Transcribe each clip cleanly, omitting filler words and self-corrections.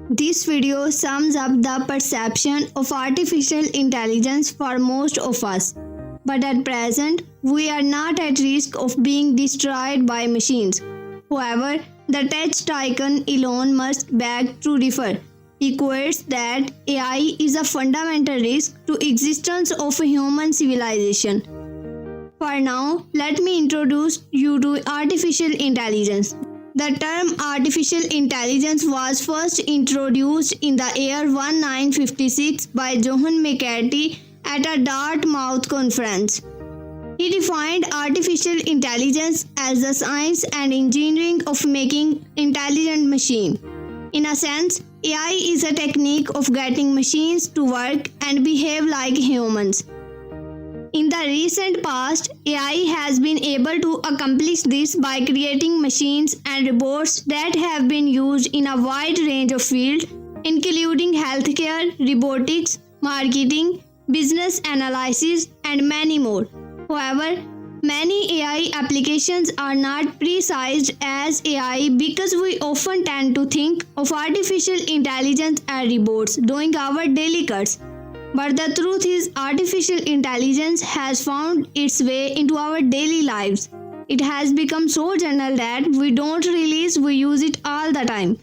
This video sums up the perception of artificial intelligence for most of us. But at present, we are not at risk of being destroyed by machines. However, the tech tycoon Elon Musk begs to differ. He quotes that AI is a fundamental risk to existence of human civilization. For now, let me introduce you to artificial intelligence. The term artificial intelligence was first introduced in the year 1956 by John McCarthy at a Dartmouth conference. He defined artificial intelligence as the science and engineering of making intelligent machines. In a sense, AI is a technique of getting machines to work and behave like humans. In the recent past, AI has been able to accomplish this by creating machines and robots that have been used in a wide range of fields, including healthcare, robotics, marketing, business analysis, and many more. However, many AI applications are not precised as AI because we often tend to think of artificial intelligence as robots doing our daily chores. But the truth is, artificial intelligence has found its way into our daily lives. It has become so general that we don't realize we use it all the time.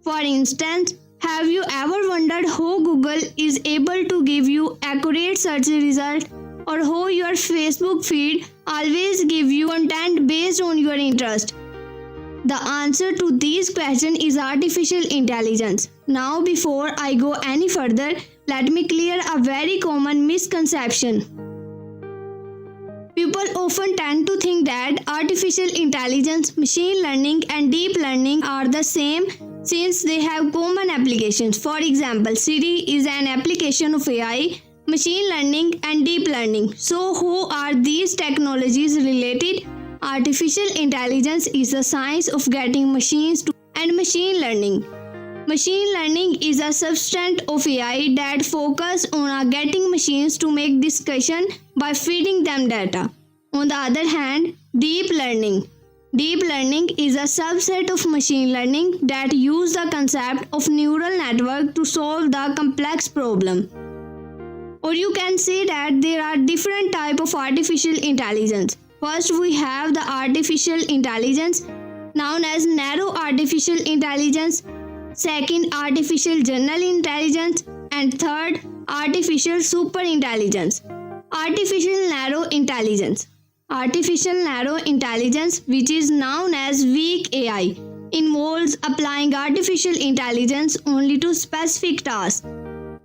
For instance, have you ever wondered how Google is able to give you accurate search results, or how your Facebook feed always gives you content based on your interest? The answer to these questions is artificial intelligence. Now, before I go any further, let me clear a very common misconception. People often tend to think that artificial intelligence, machine learning, and deep learning are the same since they have common applications. For example, Siri is an application of AI, machine learning, and deep learning. So, how are these technologies related? Artificial intelligence is the science of getting machines to and machine learning. Machine learning is a subset of AI that focuses on getting machines to make decisions by feeding them data. On the other hand, deep learning. Deep learning is a subset of machine learning that uses the concept of neural network to solve the complex problem. Or you can say that there are different types of artificial intelligence. First, we have the artificial intelligence known as narrow artificial intelligence. Second, artificial general intelligence. And third, artificial superintelligence. Artificial narrow intelligence. Artificial narrow intelligence, which is known as weak AI, involves applying artificial intelligence only to specific tasks.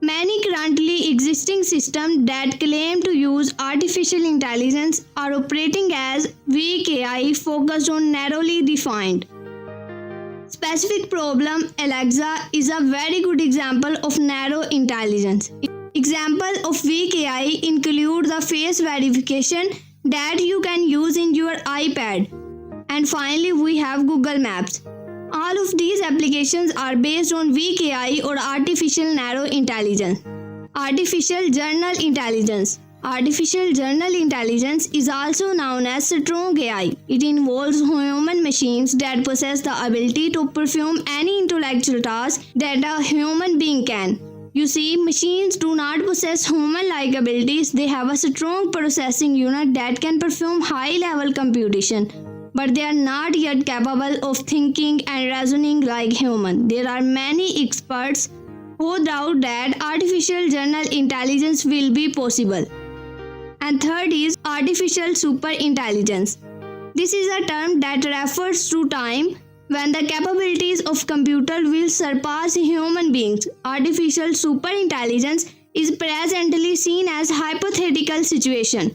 Many currently existing systems that claim to use artificial intelligence are operating as weak AI focused on narrowly defined specific problem. Alexa is a very good example of narrow intelligence. Examples of weak AI include the face verification that you can use in your iPad. And finally, we have Google Maps. All of these applications are based on weak AI or artificial narrow intelligence. Artificial general intelligence. Artificial general intelligence is also known as strong AI. It involves human machines that possess the ability to perform any intellectual task that a human being can. You see, machines do not possess human-like abilities. They have a strong processing unit that can perform high-level computation, but they are not yet capable of thinking and reasoning like humans. There are many experts who doubt that artificial general intelligence will be possible. And third is artificial superintelligence. This is a term that refers to time when the capabilities of computer will surpass human beings. Artificial superintelligence is presently seen as a hypothetical situation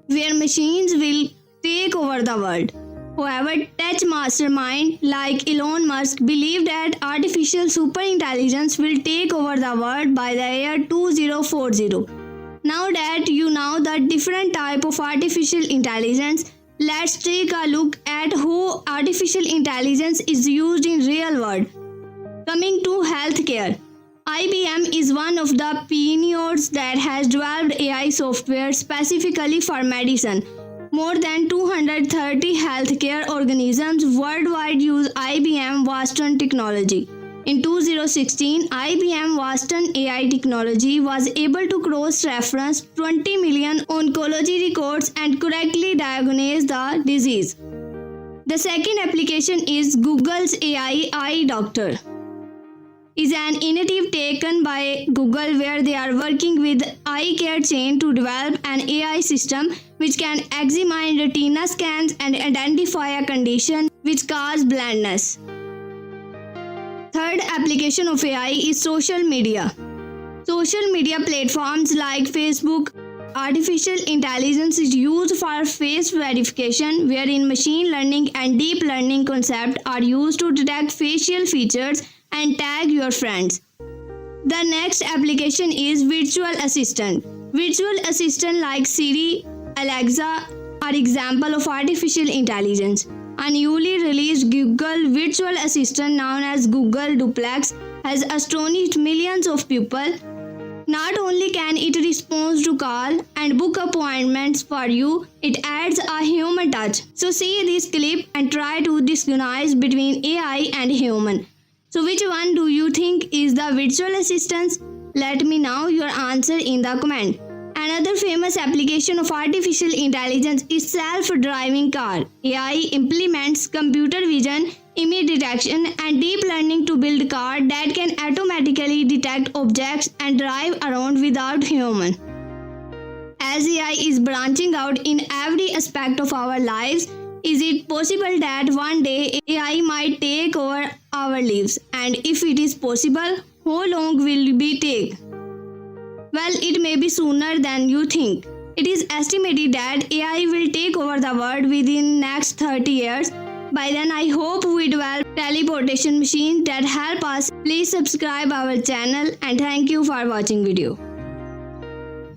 where machines will take over the world. However, tech masterminds like Elon Musk believe that artificial superintelligence will take over the world by the year 2040. Now that you know the different type of artificial intelligence, let's take a look at how artificial intelligence is used in real world. Coming to healthcare. IBM is one of the pioneers that has developed AI software specifically for medicine. More than 230 healthcare organisms worldwide use IBM Watson technology. In 2016, IBM Watson AI technology was able to cross-reference 20 million oncology records and correctly diagnose the disease. The second application is Google's AI Eye Doctor. Is an initiative taken by Google where they are working with eye care chain to develop an AI system which can examine retina scans and identify a condition which causes blindness. Third application of AI is social media. Social media platforms like Facebook, artificial intelligence is used for face verification wherein machine learning and deep learning concepts are used to detect facial features and tag your friends. The next application is virtual assistant. Virtual assistant like Siri, Alexa are example of artificial intelligence. A newly released Google virtual assistant known as Google Duplex has astonished millions of people. Not only can it respond to call and book appointments for you, it adds a human touch. So see this clip and try to distinguish between AI and human. So which one do you think is the virtual assistant? Let me know your answer in the comment. Another famous application of artificial intelligence is self-driving car. AI implements computer vision, image detection and deep learning to build car that can automatically detect objects and drive around without human. As AI is branching out in every aspect of our lives, is it possible that one day AI might take over our lives? And if it is possible, how long will it take? Well, it may be sooner than you think. It is estimated that AI will take over the world within next 30 years. By then, I hope we develop teleportation machines that help us. Please subscribe our channel and thank you for watching video.